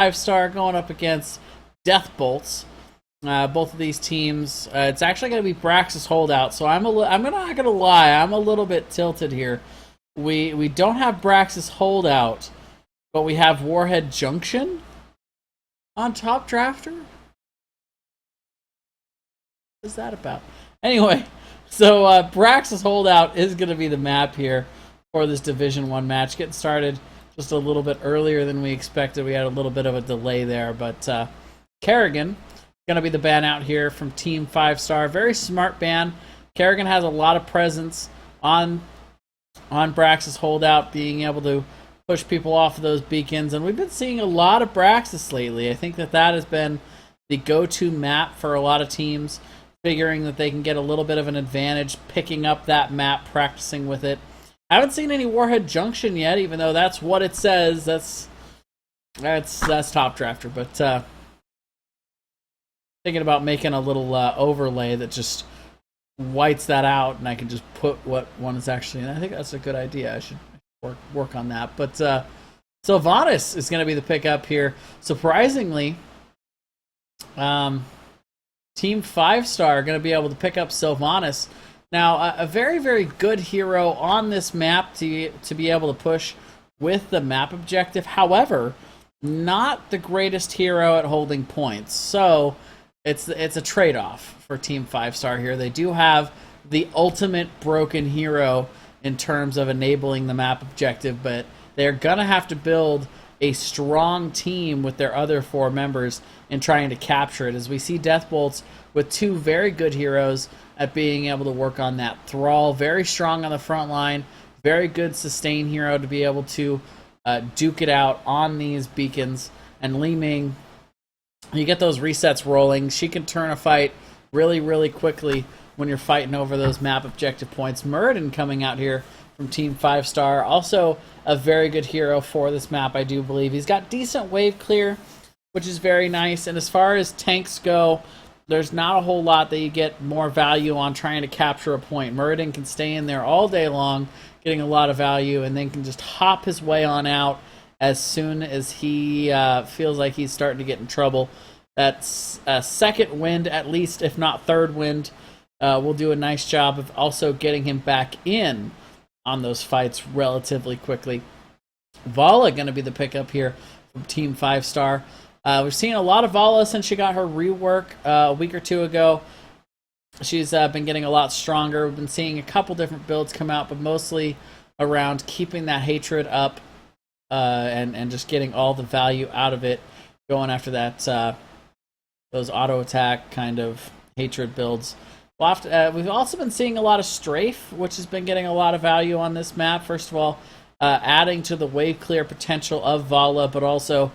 5-star going up against Deathbots. Both of these teams, it's actually going to be Brax's holdout. So I'm not going to lie, I'm a little bit tilted here. We don't have Brax's holdout, but we have Warhead Junction on Top Drafter. What is that about? Anyway, so Brax's holdout is going to be the map here for this Division 1 match. Getting started just a little bit earlier than we expected. We had a little bit of a delay there, but Kerrigan going to be the ban out here from Team 5-star. Very smart ban. Kerrigan has a lot of presence on Brax's holdout, being able to push people off of those beacons, and we've been seeing a lot of Braxis lately. I think that has been the go-to map for a lot of teams, figuring that they can get a little bit of an advantage picking up that map, practicing with it. I haven't seen any Warhead Junction yet, even though that's what it says. That's Top Drafter, but thinking about making a little overlay that just whites that out, and I can just put what one is actually in. I think that's a good idea. I should work on that. But Sylvanas is going to be the pickup here. Surprisingly, Team 5-star going to be able to pick up Sylvanas. Now, a very, very good hero on this map to be able to push with the map objective. However, not the greatest hero at holding points. So it's a trade-off for Team 5-star here. They do have the ultimate broken hero in terms of enabling the map objective, but they're going to have to build a strong team with their other 4 members in trying to capture it, as we see Deathbolts with 2 very good heroes at being able to work on that. Thrall, very strong on the front line, very good sustain hero to be able to duke it out on these beacons. And Li Ming, you get those resets rolling. She can turn a fight really, really quickly when you're fighting over those map objective points. Muradin coming out here from Team 5-star, also a very good hero for this map, I do believe. He's got decent wave clear, which is very nice. And as far as tanks go, there's not a whole lot that you get more value on trying to capture a point. Muradin can stay in there all day long, getting a lot of value, and then can just hop his way on out as soon as he feels like he's starting to get in trouble. That's second wind, at least, if not third wind, will do a nice job of also getting him back in on those fights relatively quickly. Vala going to be the pickup here from Team 5-star. We've seen a lot of Vala since she got her rework a week or 2 ago. She's been getting a lot stronger. We've been seeing a couple different builds come out, but mostly around keeping that hatred up and just getting all the value out of it, going after that those auto attack kind of hatred builds. We've also been seeing a lot of strafe, which has been getting a lot of value on this map. First of all, adding to the wave clear potential of Vala, but also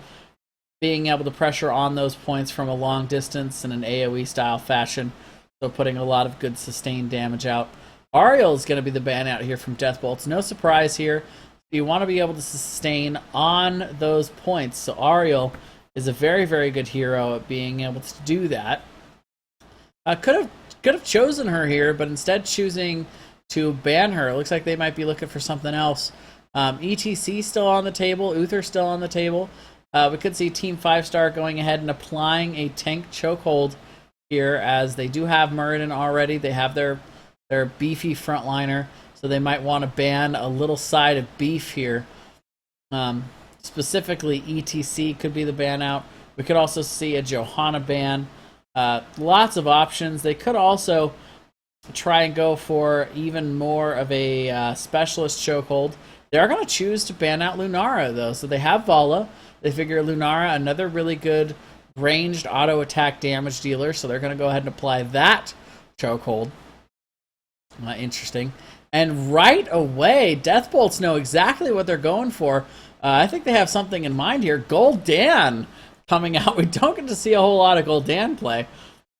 being able to pressure on those points from a long distance in an AoE style fashion, so putting a lot of good sustained damage out. Ariel is going to be the ban out here from Deathbolts. No surprise here. You want to be able to sustain on those points, so Ariel is a very, very good hero at being able to do that. Could have chosen her here, but instead choosing to ban her. It looks like they might be looking for something else. ETC still on the table. Uther still on the table. We could see Team 5-star going ahead and applying a tank chokehold here, as they do have Muradin already. They have their beefy frontliner, so they might want to ban a little side of beef here. Specifically, ETC could be the ban out. We could also see a Johanna ban. Lots of options. They could also try and go for even more of a specialist chokehold. They are going to choose to ban out Lunara, though. So they have Vala. They figure Lunara, another really good ranged auto attack damage dealer. So they're going to go ahead and apply that chokehold. Interesting. And right away, Deathbolts know exactly what they're going for. I think they have something in mind here. Gul'dan coming out. We don't get to see a whole lot of Gul'dan play.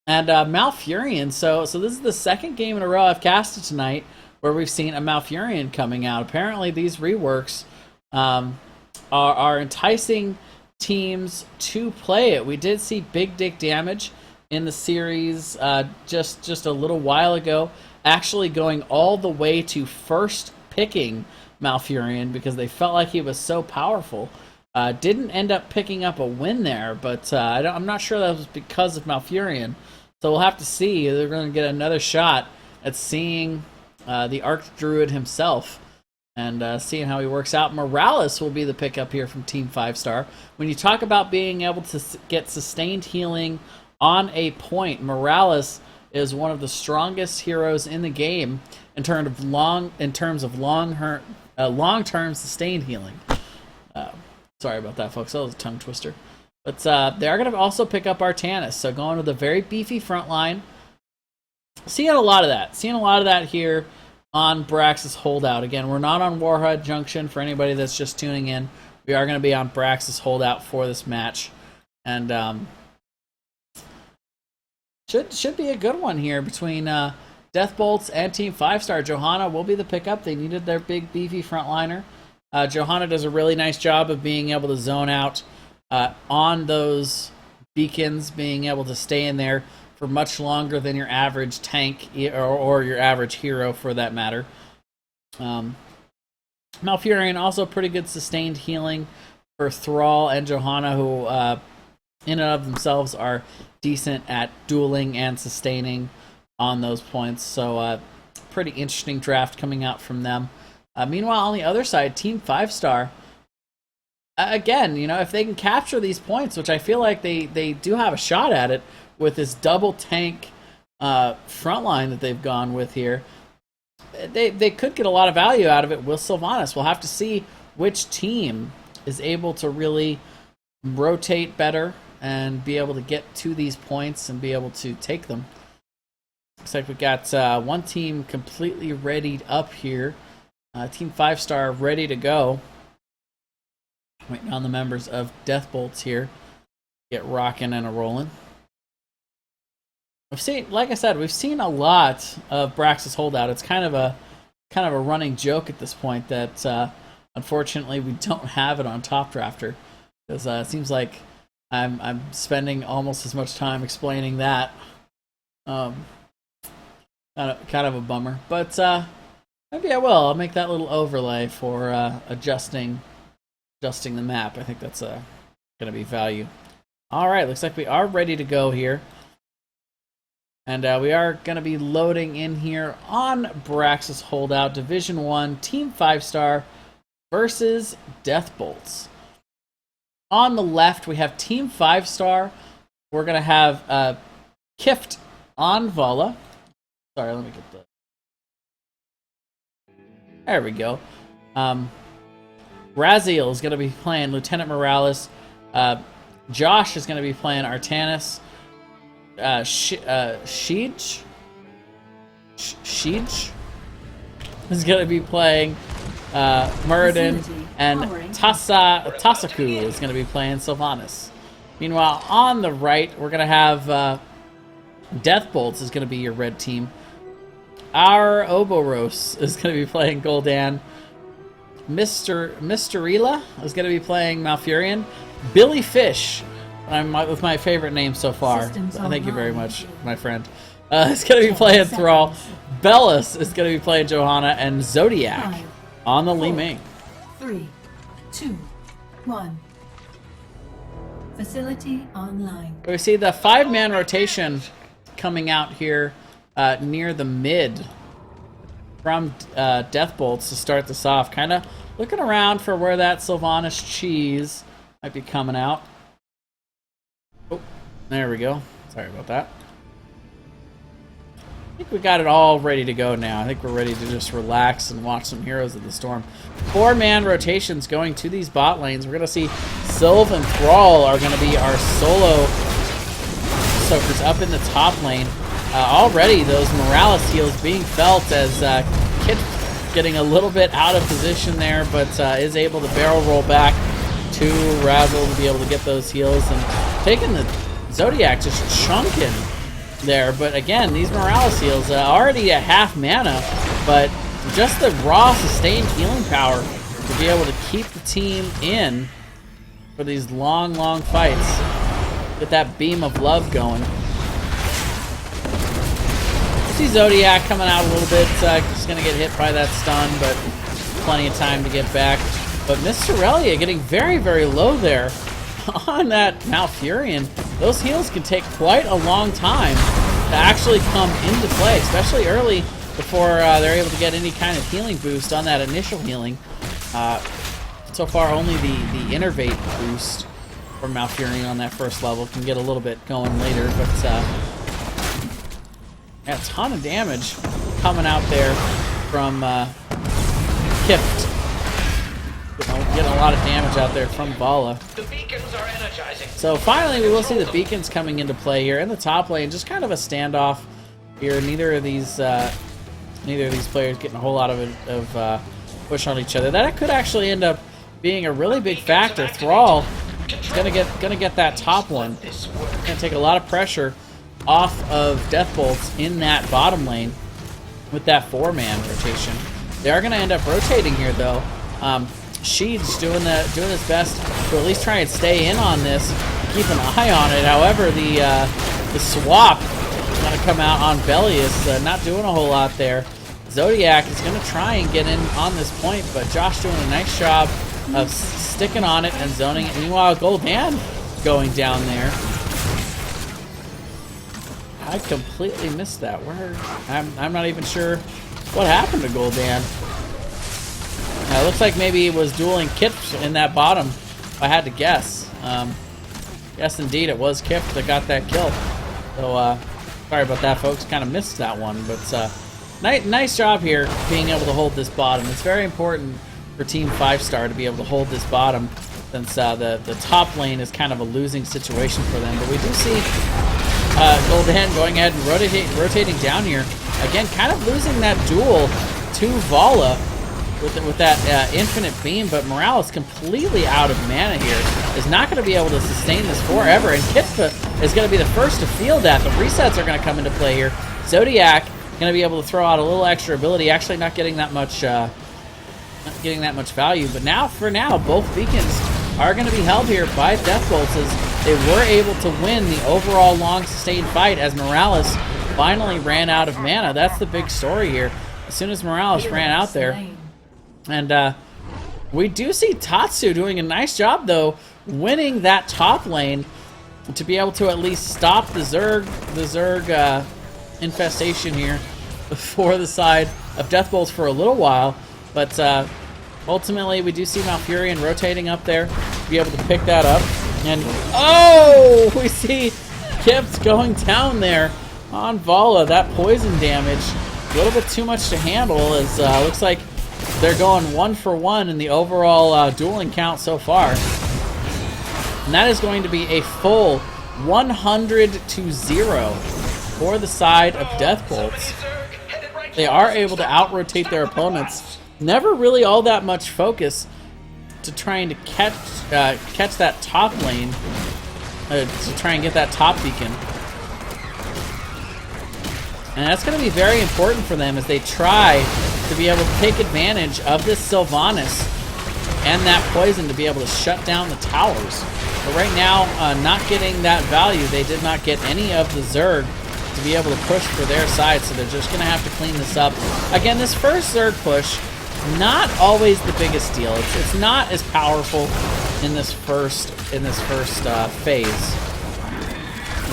And Malfurion. So this is the second game in a row I've casted tonight where we've seen a Malfurion coming out. Apparently these reworks are enticing teams to play it. We did see Big Dick Damage in the series just a little while ago, actually going all the way to first picking Malfurion because they felt like he was so powerful. Didn't end up picking up a win there, but I'm not sure that was because of Malfurion. So we'll have to see. They're going to get another shot at seeing the Archdruid himself and seeing how he works out. Morales will be the pickup here from Team 5-Star. When you talk about being able to get sustained healing on a point, Morales is one of the strongest heroes in the game in terms of long-term sustained healing. Sorry about that, folks. That was a tongue twister. But they are going to also pick up Artanis. So going with a very beefy front line. Seeing a lot of that here on Brax's Holdout. Again, we're not on Warhead Junction for anybody that's just tuning in. We are going to be on Brax's Holdout for this match. And should be a good one here between Deathbolts and Team 5-Star. Johanna will be the pickup. They needed their big beefy frontliner. Johanna does a really nice job of being able to zone out on those beacons, being able to stay in there for much longer than your average tank or your average hero for that matter. Malfurion also pretty good sustained healing for Thrall and Johanna, who in and of themselves are decent at dueling and sustaining on those points. So pretty interesting draft coming out from them. Meanwhile, on the other side, Team 5-Star, again, if they can capture these points, which I feel like they do have a shot at it with this double tank front line that they've gone with here, they could get a lot of value out of it with Sylvanas. We'll have to see which team is able to really rotate better and be able to get to these points and be able to take them. Looks like we got one team completely readied up here. Team 5-Star ready to go. Waiting on the members of Deathbolts here. Get rocking and a-rolling. We've seen, like I said, we've seen a lot of Brax's Holdout. It's kind of a running joke at this point that unfortunately we don't have it on Top Drafter, because it seems like I'm spending almost as much time explaining that. Kind of a bummer, but maybe I will. I'll make that little overlay for adjusting the map. I think that's going to be value. All right, looks like we are ready to go here. And we are going to be loading in here on Brax's Holdout, Division 1, Team 5-Star versus Deathbolts. On the left, we have Team 5-Star. We're going to have Kift on Vala. Sorry, let me get the... There we go. Raziel is going to be playing Lieutenant Morales. Josh is going to be playing Artanis. Sheej is going to be playing Muradin, and Tasaku is going to be playing Sylvanas. Meanwhile, on the right, we're going to have Deathbolts is going to be your red team. Our Oboros is going to be playing Gul'dan. Mysterila is going to be playing Malfurion. Billy Fish, with my favorite name so far. Thank you very much, my friend. Is going to be playing Thrall. Bellis is going to be playing Johanna, and Zodiac on the Li Ming. 3, 2, 1. Facility online. We see the 5-man rotation coming out here near the mid from Deathbolts to start this off. Kind of looking around for where that Sylvanas cheese might be coming out. Oh, there we go. Sorry about that. I think we got it all ready to go now. I think we're ready to just relax and watch some Heroes of the Storm. 4-man rotations going to these bot lanes. We're going to see Sylv and Thrall are going to be our solo soakers up in the top lane. Already those Morales heals being felt as Kit getting a little bit out of position there, but is able to barrel roll back to Razzle to be able to get those heals, and taking the Zodiac just chunking there. But again, these Morales heals already at half mana, but just the raw sustained healing power to be able to keep the team in for these long fights. Get that beam of love going. See Zodiac coming out a little bit, just gonna get hit by that stun, but plenty of time to get back. But Miss Aurelia getting very, very low there on that Malfurion. Those heals can take quite a long time to actually come into play, especially early before they're able to get any kind of healing boost on that initial healing. So far, only the Innervate boost from Malfurion on that first level can get a little bit going later, but yeah, a ton of damage coming out there from Kift. Getting a lot of damage out there from Vala. The beacons are energizing. So finally, we will see the beacons coming into play here in the top lane. Just kind of a standoff here. Neither of these players getting a whole lot of push on each other. That could actually end up being a really big factor. Thrall is gonna get that top one. Gonna take a lot of pressure off of Deathbolts in that bottom lane with that 4-man rotation. They are gonna end up rotating here though. Sheed's doing his best to at least try and stay in on this, keep an eye on it. However, the swap is gonna come out on Belius, not doing a whole lot there. Zodiac is gonna try and get in on this point, but Josh doing a nice job of sticking on it and zoning it. Meanwhile, Gul'dan going down there. I completely missed that. I'm not even sure what happened to Gul'dan. It looks like maybe it was dueling Kift in that bottom, if I had to guess. Yes, indeed, it was Kift that got that kill. So, sorry about that, folks. Kind of missed that one, but nice job here being able to hold this bottom. It's very important for Team 5-Star to be able to hold this bottom, since the top lane is kind of a losing situation for them. But we do see Gul'dan going ahead and rotating down here. Again, kind of losing that duel to Vala with that infinite beam, but Morale is completely out of mana here. Is not going to be able to sustain this forever, and Kitpa is going to be the first to feel that. The resets are going to come into play here. Zodiac going to be able to throw out a little extra ability, actually not getting that much value, but for now, both beacons are going to be held here by Deathbolts as they were able to win the overall long sustained fight as Morales finally ran out of mana. That's the big story here. As soon as Morales ran out there. And we do see Tatsu doing a nice job, though, winning that top lane to be able to at least stop the Zerg infestation here for the side of Deathbolts for a little while. But ultimately, we do see Malfurion rotating up there to be able to pick that up. And, oh, we see Kipt going down there on Vala. That poison damage, a little bit too much to handle, as looks like they're going 1 for 1 in the overall dueling count so far. And that is going to be a full 100-0 for the side of Deathbolts. They are able to out-rotate their opponents. Never really all that much focus to trying to catch that top lane, to try and get that top beacon. And that's going to be very important for them as they try to be able to take advantage of this Sylvanas and that poison to be able to shut down the towers. But right now, not getting that value, they did not get any of the Zerg to be able to push for their side, so they're just going to have to clean this up. Again, this first Zerg push, not always the biggest deal. It's not as powerful in this first phase.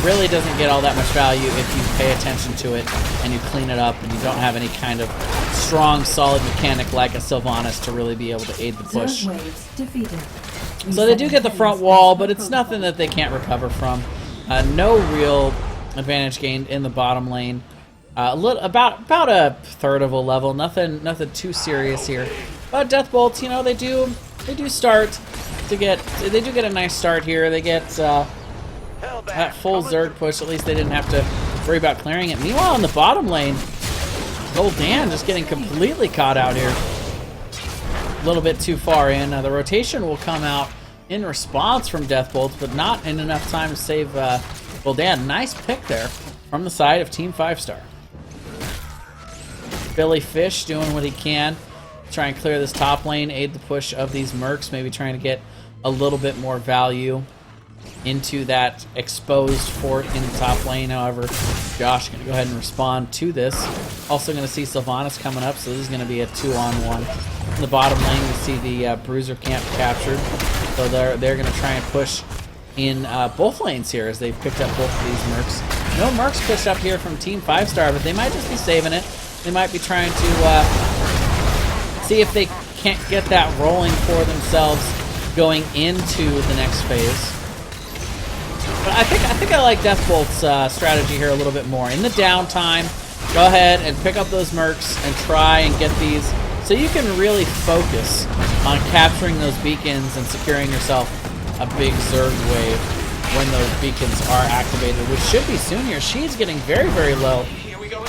Really doesn't get all that much value if you pay attention to it and you clean it up and you don't have any kind of strong, solid mechanic like a Sylvanas to really be able to aid the push. So they do get the front wall, but it's nothing that they can't recover from. No real advantage gained in the bottom lane. About a third of a level. Nothing too serious here. But Deathbolts, you know, they do get a nice start here. They get that full Zerg push. At least they didn't have to worry about clearing it. Meanwhile, in the bottom lane, Gul'dan just getting completely caught out here. A little bit too far in. The rotation will come out in response from Deathbolts, but not in enough time to save Gul'dan. Nice pick there from the side of Team 5-Star. Billy Fish doing what he can. Try and clear this top lane, aid the push of these Mercs, maybe trying to get a little bit more value into that exposed fort in the top lane. However, Josh going to go ahead and respond to this. Also going to see Sylvanas coming up, so this is going to be a 2-on-1. In the bottom lane, we see the Bruiser camp captured. So they're going to try and push in both lanes here as they've picked up both of these mercs. No mercs pushed up here from Team 5-star, but they might just be saving it. They might be trying to see if they can't get that rolling for themselves going into the next phase. But I think I like Deathbolt's strategy here a little bit more. In the downtime, go ahead and pick up those mercs and try and get these so you can really focus on capturing those beacons and securing yourself a big Zerg wave when those beacons are activated, which should be soon here. She's getting very, very low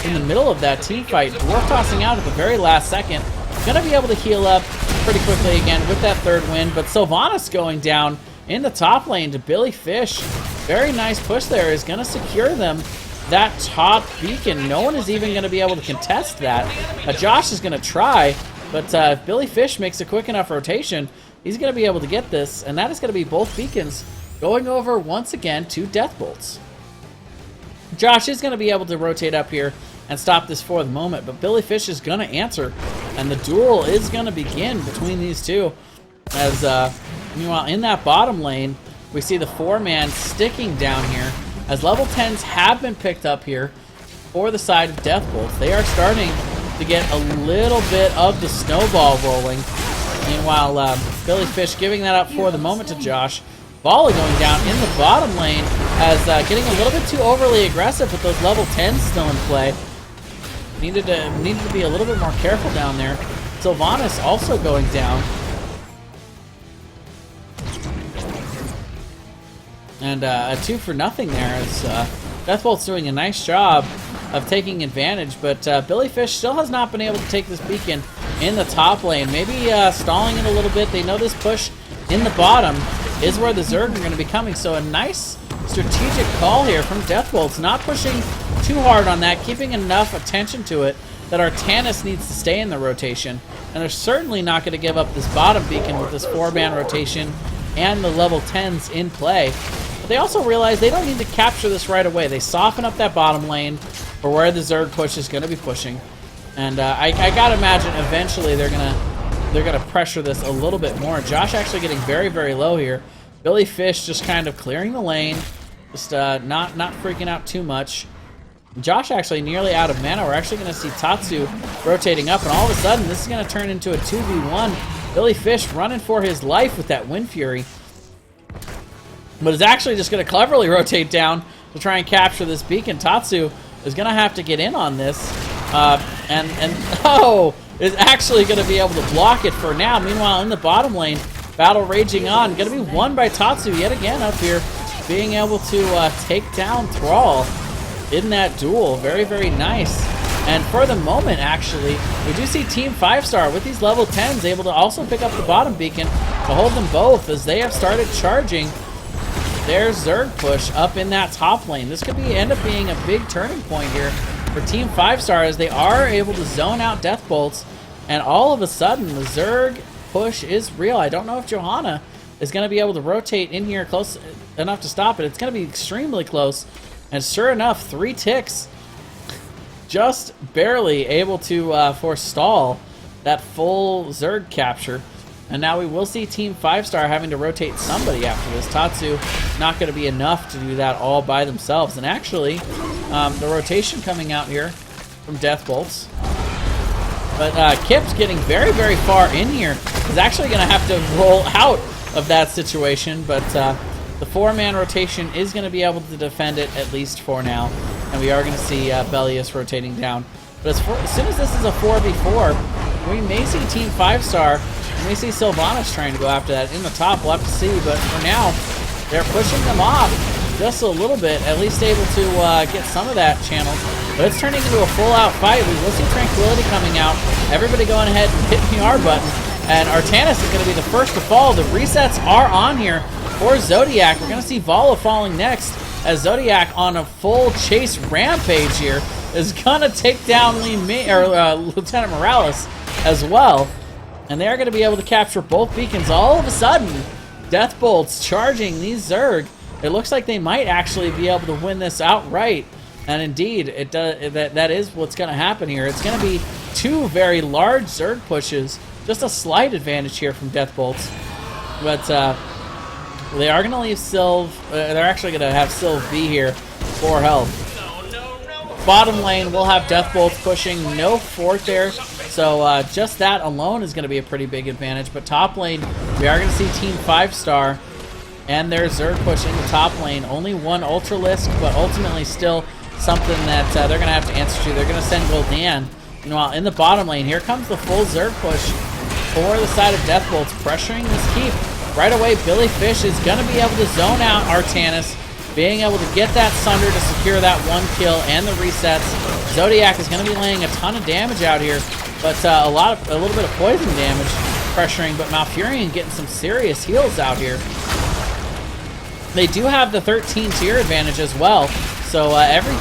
in the middle of that team fight. Dwarf tossing out at the very last second. Gonna be able to heal up pretty quickly again with that third win, but Sylvanas going down in the top lane to Billy Fish. Very nice push there is gonna secure them that top beacon. No one is even gonna be able to contest that. Josh is gonna try, but if Billy Fish makes a quick enough rotation, he's gonna be able to get this, and that is gonna be both beacons going over once again to Deathbolts. Josh is gonna be able to rotate up here and stop this for the moment, but Billy Fish is gonna answer, and the duel is gonna begin between these two. As meanwhile, in that bottom lane, we see the 4-man sticking down here, as level 10s have been picked up here for the side of Deathbolts. They are starting to get a little bit of the snowball rolling. Meanwhile, Billy Fish giving that up for the moment to Josh. Volley going down in the bottom lane as getting a little bit too overly aggressive with those level 10s still in play. Needed to be a little bit more careful down there. Sylvanas also going down. And a 2 for nothing there as Deathbolt's doing a nice job of taking advantage, but Billy Fish still has not been able to take this beacon in the top lane. Maybe stalling it a little bit. They know this push in the bottom is where the Zerg are going to be coming, so a nice strategic call here from Deathbolts, not pushing too hard on that, keeping enough attention to it that Artanis needs to stay in the rotation, and they're certainly not going to give up this bottom beacon with this 4-man rotation and the level 10s in play. But they also realize they don't need to capture this right away. They soften up that bottom lane for where the Zerg push is going to be pushing, and I gotta imagine eventually they're gonna pressure this a little bit more. Josh actually getting very, very low here. Billy Fish just kind of clearing the lane, just not freaking out too much. Josh actually nearly out of mana. We're actually going to see Tatsu rotating up, and all of a sudden this is going to turn into a 2v1. Billy Fish running for his life with that Wind Fury, but is actually just going to cleverly rotate down to try and capture this beacon. Tatsu is going to have to get in on this, is actually going to be able to block it for now. Meanwhile, in the bottom lane, battle raging on. Going to be won by Tatsu yet again up here, being able to take down Thrall in that duel. Very, very nice. And for the moment, actually, we do see Team 5-star with these level 10s able to also pick up the bottom beacon to hold them both as they have started charging their Zerg push up in that top lane. This could end up being a big turning point here for Team 5-star as they are able to zone out Deathbolts, and all of a sudden the Zerg push is real. I don't know if Johanna is going to be able to rotate in here close enough to stop it. It's going to be extremely close, and sure enough, 3 ticks just barely able to forestall that full Zerg capture. And now we will see Team 5-star having to rotate somebody after this. Tatsu not going to be enough to do that all by themselves. And actually, the rotation coming out here from Deathbolts. But Kip's getting very, very far in here. He's actually going to have to roll out of that situation. But the 4-man rotation is going to be able to defend it, at least for now. And we are going to see Bellius rotating down. But as soon as this is a 4v4, we may see Team 5-star. And we see Sylvanas trying to go after that in the top. We'll have to see. But for now, they're pushing them off just a little bit. At least able to get some of that channeled. But it's turning into a full-out fight. We will see Tranquility coming out. Everybody going ahead and hitting the R button. And Artanis is going to be the first to fall. The resets are on here for Zodiac. We're going to see Vala falling next, as Zodiac on a full chase rampage here is going to take down Lieutenant Morales as well. And they're going to be able to capture both beacons. All of a sudden, Deathbolts charging these Zerg. It looks like they might actually be able to win this outright. And indeed, that is what's going to happen here. It's going to be 2 very large Zerg pushes just a slight advantage here from Deathbots. But they are going to leave Sylv. They're actually going to have Sylv be here for health. Bottom lane, we'll have Deathbolts pushing. No fort there. So just that alone is going to be a pretty big advantage. But top lane, we are going to see Team 5-star and their Zerg pushing the top lane. Only one Ultralisk, but ultimately still something that they're going to have to answer to. They're going to send Gul'dan. Meanwhile, in the bottom lane, here comes the full Zerg push for the side of Deathbolts, pressuring this keep. Right away, Billy Fish is going to be able to zone out Artanis, being able to get that Sunder to secure that one kill and the resets. Zodiac is going to be laying a ton of damage out here, but a little bit of poison damage pressuring, but Malfurion getting some serious heals out here. They do have the 13 tier advantage as well, so every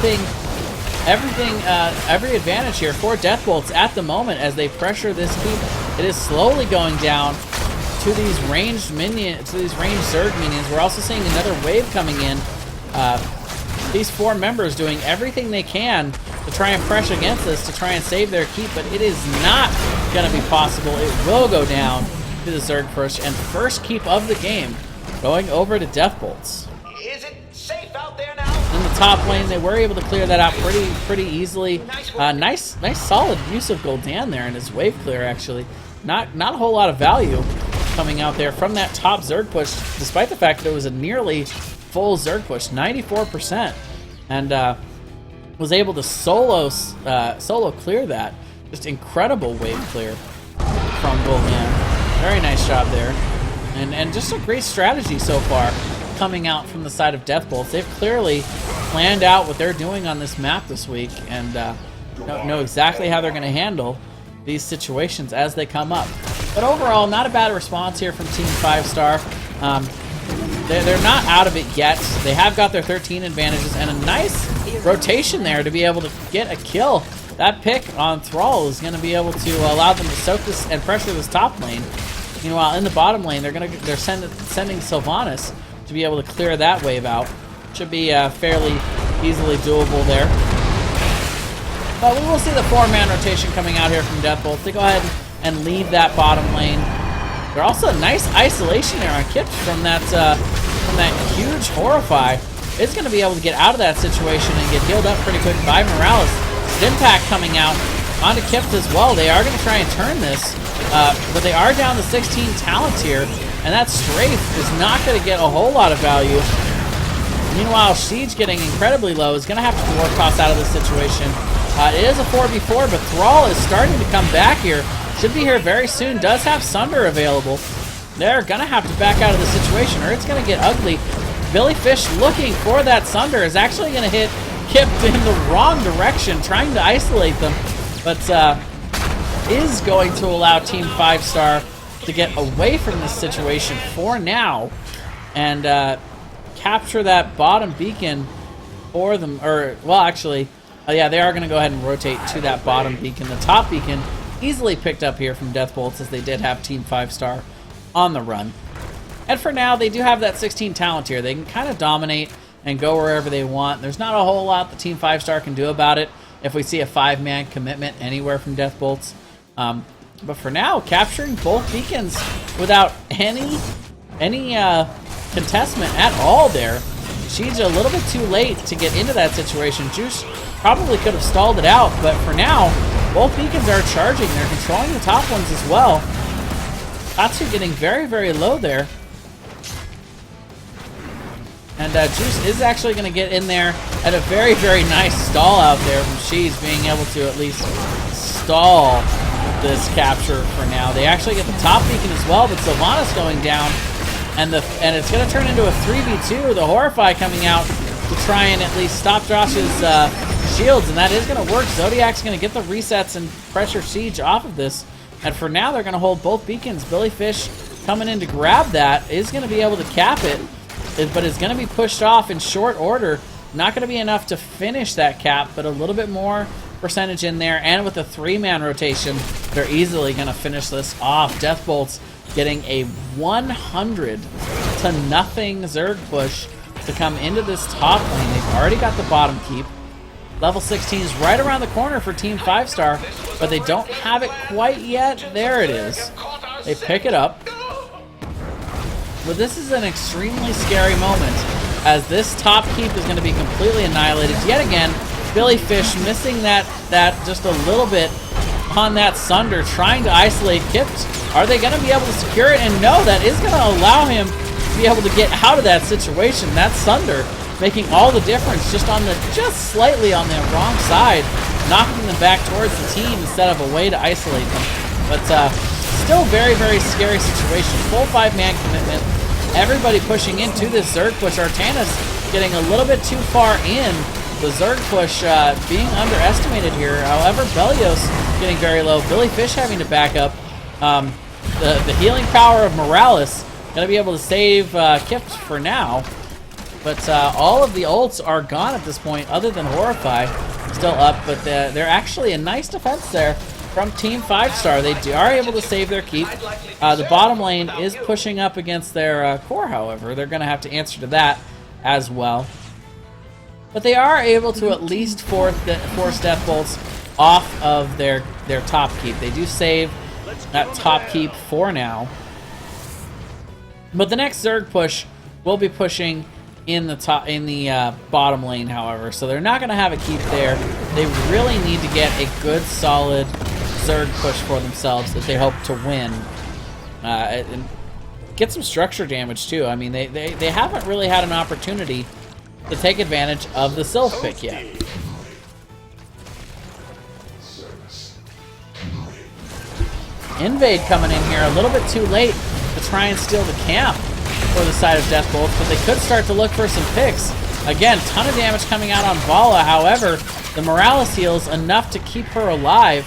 advantage here for Deathbolts at the moment as they pressure this keep. It is slowly going down to these ranged minions, to these ranged Zerg minions. We're also seeing another wave coming in. These 4 members doing everything they can to try and pressure against this, to try and save their keep, but it is not going to be possible. It will go down to the Zerg push, and first keep of the game going over to Deathbolts. Is it safe out there now? In the top lane, they were able to clear that out pretty easily. Nice solid use of Gul'dan there in his wave clear, actually. Not a whole lot of value coming out there from that top Zerg push, despite the fact that it was a nearly full Zerg push, 94%, and was able to solo clear that. Just incredible wave clear from Gul'dan. Very nice job there, and just a great strategy so far coming out from the side of Deathbolts. They've clearly planned out what they're doing on this map this week, and know exactly how they're going to handle these situations as they come up. But overall, not a bad response here from Team 5-star. They're not out of it yet. They have got their 13 advantages and a nice rotation there to be able to get a kill. That pick on Thrall is going to be able to allow them to soak this and pressure this top lane. Meanwhile, in the bottom lane, they're sending Sylvanas to be able to clear that wave out. Should be fairly easily doable there. But we will see the 4-man rotation coming out here from Deathbolt. They go ahead and leave that bottom lane. They're also a nice isolation there on Kipt from that huge Horrify. It's going to be able to get out of that situation and get healed up pretty quick by Morales. Stimpack coming out onto Kipt as well. They are going to try and turn this, but they are down to 16 talent here, and that Strafe is not going to get a whole lot of value. Meanwhile, Siege getting incredibly low is going to have to work costs out of this situation. It is a 4v4, but Thrall is starting to come back here. Should be here very soon. Does have Sunder available. They're going to have to back out of the situation, or it's going to get ugly. Billy Fish looking for that Sunder is actually going to hit Kipt in the wrong direction, trying to isolate them, but is going to allow Team 5-star to get away from this situation for now and capture that bottom beacon for them. Or, well, actually, yeah, they are going to go ahead and rotate to that bottom beacon. The top beacon easily picked up here from Deathbolts, as they did have Team 5-star on the run. And for now, they do have that 16 talent here. They can kind of dominate and go wherever they want. There's not a whole lot the Team 5-star can do about it if we see a 5-man commitment anywhere from Deathbolts. But for now, capturing both beacons without any contestment at all there. She's a little bit too late to get into that situation. Juice probably could have stalled it out, but for now, both beacons are charging. They're controlling the top ones as well. Tatsu getting very, very low there. And Juice is actually going to get in there at a very, very nice stall out there from She's being able to at least stall this capture for now. They actually get the top beacon as well, but Sylvanas going down, and it's going to turn into a 3v2. The Horrify coming out to try and at least stop Josh's shields, and that is going to work. Zodiac's going to get the resets and pressure Siege off of this, and for now they're going to hold both beacons. Billy Fish coming in to grab that is going to be able to cap it, but it's going to be pushed off in short order. Not going to be enough to finish that cap, but a little bit more percentage in there, and with a 3-man rotation, they're easily going to finish this off. Deathbolts getting a 100-0 Zerg push to come into this top lane. They've already got the bottom keep. Level 16 is right around the corner for Team 5-star, but they don't have it quite yet. There it is. They pick it up. But this is an extremely scary moment, as this top keep is going to be completely annihilated. Yet again, Billy Fish missing that just a little bit on that Sunder, trying to isolate Kipt. Are they going to be able to secure it? And no, that is going to allow him to be able to get out of that situation. That Sunder making all the difference, just slightly on the wrong side, knocking them back towards the team instead of a way to isolate them. But still very, very scary situation. Full 5-man commitment. Everybody pushing into this Zerg push. Artanis getting a little bit too far in. The Zerg push being underestimated here. However, Belios getting very low. Billy Fish having to back up. The healing power of Morales going to be able to save Kipt for now. But all of the ults are gone at this point, other than Horrify still up. But they're actually a nice defense there from Team 5-star. They are able to save their keep. The bottom lane is pushing up against their core, however. They're going to have to answer to that as well. But they are able to at least force Deathbolts off of their top keep. They do save that top keep for now. But the next Zerg push will be pushing in the bottom lane, however, so they're not going to have a keep there. They really need to get a good, solid Zerg push for themselves if they hope to win, and get some structure damage too. I mean, they haven't really had an opportunity to take advantage of the Sylph pick yet. Invade coming in here a little bit too late to try and steal the camp for the side of Deathbolts, but they could start to look for some picks. Again, ton of damage coming out on Vala. However, the Morales heals enough to keep her alive.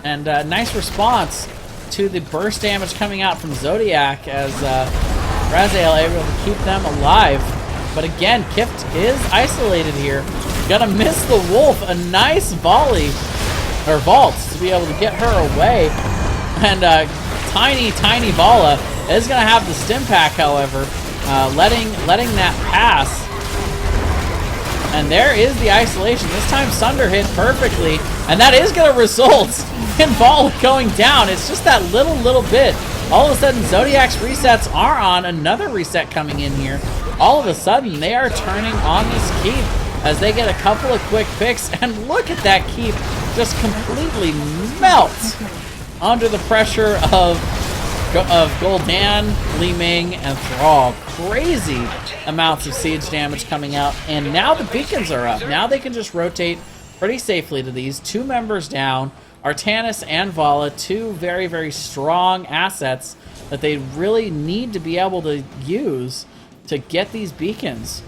And nice response to the burst damage coming out from Zodiac, as Raziel able to keep them alive. But again, Kipt is isolated here. Gonna miss the Wolf. A nice volley, or vault, to be able to get her away. And tiny Vala is going to have the stim pack, however, letting that pass. And there is the isolation. This time Sunder hit perfectly, and that is going to result in Vala going down. It's just that little bit. All of a sudden, Zodiac's resets are on. Another reset coming in here. All of a sudden, they are turning on this keep as they get a couple of quick picks. And look at that keep just completely melt under the pressure of Gul'dan, Li Ming, and Thrall. Crazy amounts of siege damage coming out. And now the beacons are up. Now they can just rotate pretty safely to these. 2 members down. Artanis and Vala, 2 very, very strong assets that they really need to be able to use to get these beacons.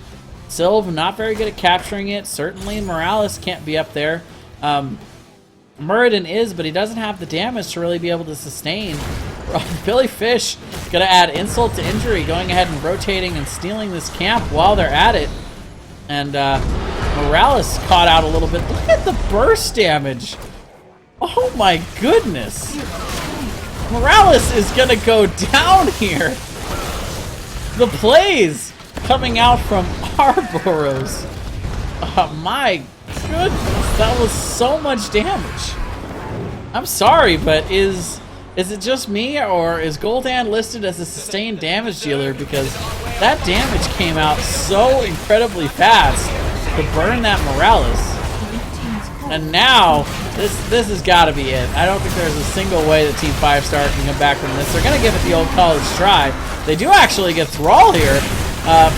Sylv not very good at capturing it. Certainly Morales can't be up there. Muradin is, but he doesn't have the damage to really be able to sustain. Billy Fish gonna add insult to injury, going ahead and rotating and stealing this camp while they're at it. And Morales caught out a little bit. Look at the burst damage. Oh my goodness. Morales is gonna go down here. The plays coming out from Arboros. Oh my goodness, that was so much damage. I'm sorry, but is it just me, or is Gul'dan listed as a sustained damage dealer? Because that damage came out so incredibly fast to burn that Morales. And now, this has got to be it. I don't think there's a single way that Team 5-star can come back from this. They're going to give it the old college try. They do actually get Thrall here.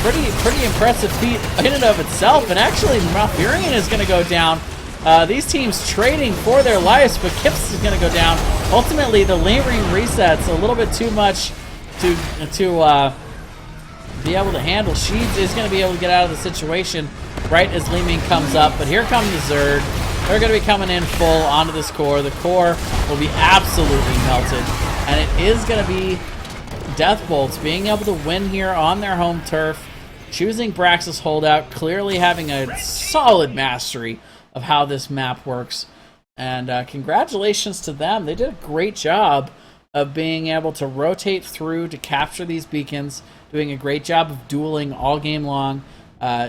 Pretty impressive feat in and of itself. And actually, Malfurion is going to go down. These teams trading for their lives, but Kips is going to go down. Ultimately, the lane ring resets a little bit too much to be able to handle. Sheeds is going to be able to get out of the situation right as Li Ming comes up. But here comes the Zerg. They're going to be coming in full onto this core. The core will be absolutely melted. And it is going to be Deathbolts being able to win here on their home turf, choosing Braxis holdout, clearly having a solid mastery of how this map works. And congratulations to them. They did a great job of being able to rotate through to capture these beacons, doing a great job of dueling all game long.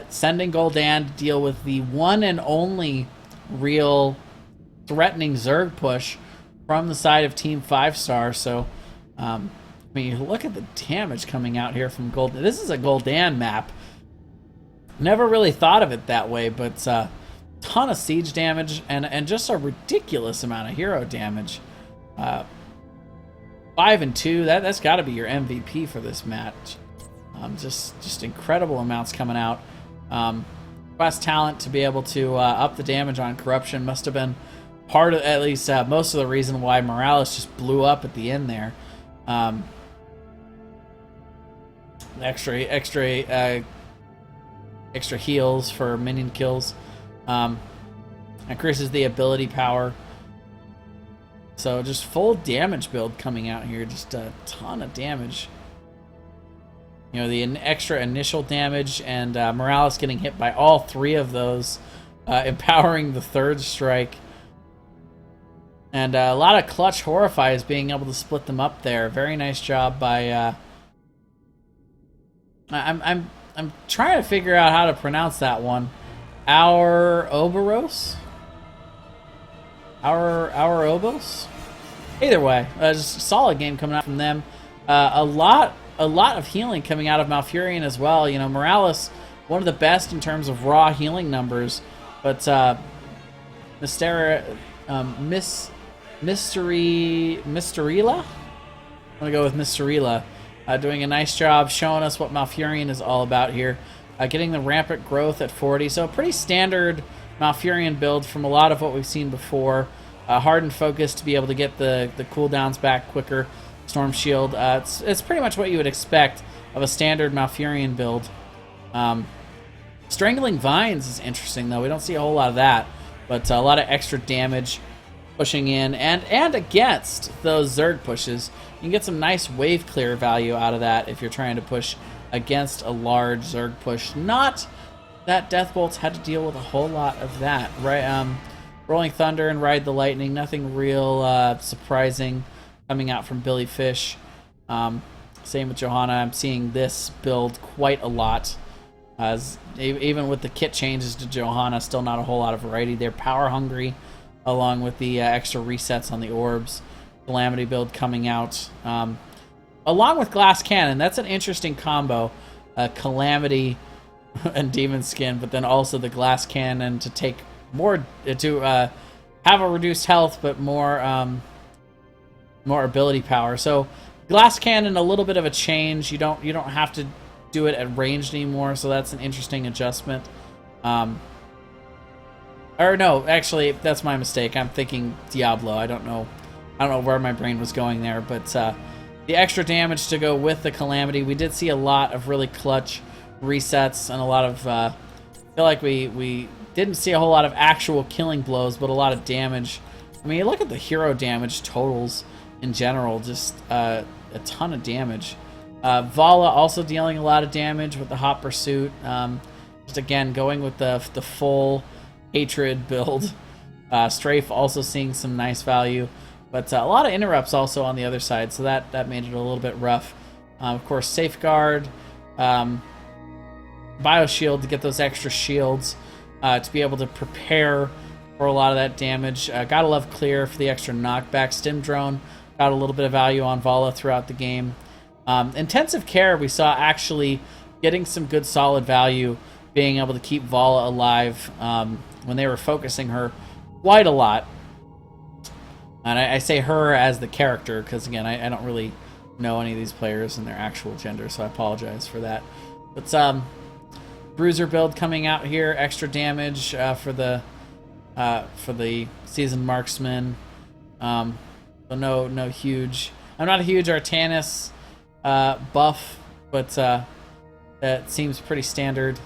sending Gul'dan to deal with the one and only real threatening Zerg push from the side of Team 5-star. So, I mean, you look at the damage coming out here from Gul'dan. This is a Gul'dan map. Never really thought of it that way, but ton of siege damage and just a ridiculous amount of hero damage. 5 and 2. That's got to be your MVP for this match. Just incredible amounts coming out. Quest talent to be able to up the damage on corruption must have been part of, at least most of the reason why Morales just blew up at the end there. Extra heals for minion kills. Increases the ability power. So just full damage build coming out here. Just a ton of damage. You know, the extra initial damage and Morales getting hit by all 3 of those, empowering the 3rd strike. And a lot of clutch horrifies being able to split them up there. Very nice job by... I'm trying to figure out how to pronounce that one. Our Oboros? Our Obos? Either way, just a solid game coming out from them. A lot of healing coming out of Malfurion as well. You know, Morales, one of the best in terms of raw healing numbers, but Mysterila? I'm gonna go with Mysterila. Doing a nice job showing us what Malfurion is all about here. Getting the rampant growth at 40, so a pretty standard Malfurion build from a lot of what we've seen before. Hardened focus to be able to get the cooldowns back quicker. Storm Shield. It's pretty much what you would expect of a standard Malfurion build. Strangling Vines is interesting, though. We don't see a whole lot of that, but a lot of extra damage pushing in and against those Zerg pushes. You can get some nice wave clear value out of that if you're trying to push against a large Zerg push. Not that Deathbots had to deal with a whole lot of that, right? Rolling Thunder and Ride the Lightning, nothing real surprising coming out from Billy Fish. Same with Johanna. I'm seeing this build quite a lot. Even with the kit changes to Johanna, still not a whole lot of variety. They're power hungry, along with the extra resets on the orbs. Calamity build coming out. Along with Glass Cannon, that's an interesting combo. Calamity and Demon Skin, but then also the Glass Cannon to take more, to have a reduced health, but more ability power. So Glass Cannon, a little bit of a change. You don't have to do it at range anymore, so that's an interesting adjustment. Or no, actually, that's my mistake. I'm thinking Diablo. I don't know where my brain was going there, but the extra damage to go with the Calamity. We did see a lot of really clutch resets and a lot of I feel like we didn't see a whole lot of actual killing blows, but a lot of damage. I mean, look at the hero damage totals in general, just a ton of damage. Vala also dealing a lot of damage with the Hot Pursuit. Just again, going with the full Hatred build. Strafe also seeing some nice value. But a lot of interrupts also on the other side, so that made it a little bit rough. Of course, Safeguard, Bioshield to get those extra shields, to be able to prepare for a lot of that damage. Gotta love Clear for the extra knockback. Stim Drone got a little bit of value on Vala throughout the game. Intensive Care, we saw actually getting some good solid value, being able to keep Vala alive when they were focusing her quite a lot. And I say her as the character because, again, I don't really know any of these players and their actual gender, so I apologize for that. But Bruiser build coming out here, extra damage for the Seasoned Marksman. So no huge... I'm not a huge Artanis buff, but that seems pretty standard.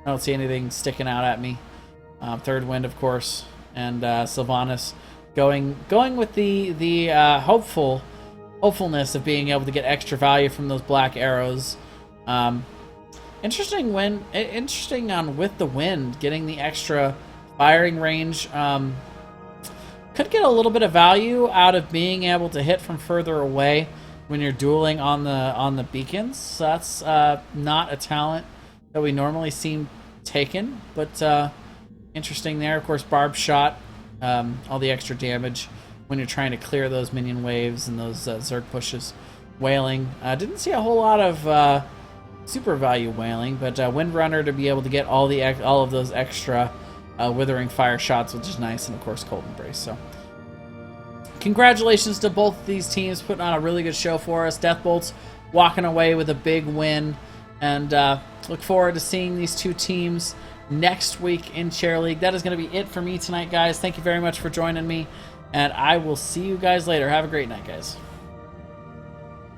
I don't see anything sticking out at me. Third Wind, of course, and Sylvanas going with the hopefulness of being able to get extra value from those black arrows. Interesting on With the Wind, getting the extra firing range. Could get a little bit of value out of being able to hit from further away when you're dueling on the beacons. So that's not a talent that we normally see taken, but interesting there. Of course, Barb Shot, all the extra damage when you're trying to clear those minion waves and those Zerg pushes. Wailing. Didn't see a whole lot of super value Wailing, but Windrunner to be able to get all of those extra Withering Fire shots, which is nice, and of course Cold Embrace. So congratulations to both of these teams, putting on a really good show for us. Deathbots walking away with a big win, and look forward to seeing these two teams next week in Chair League. That is going to be it for me tonight, guys. Thank you very much for joining me, and I will see you guys later. Have a great night, guys.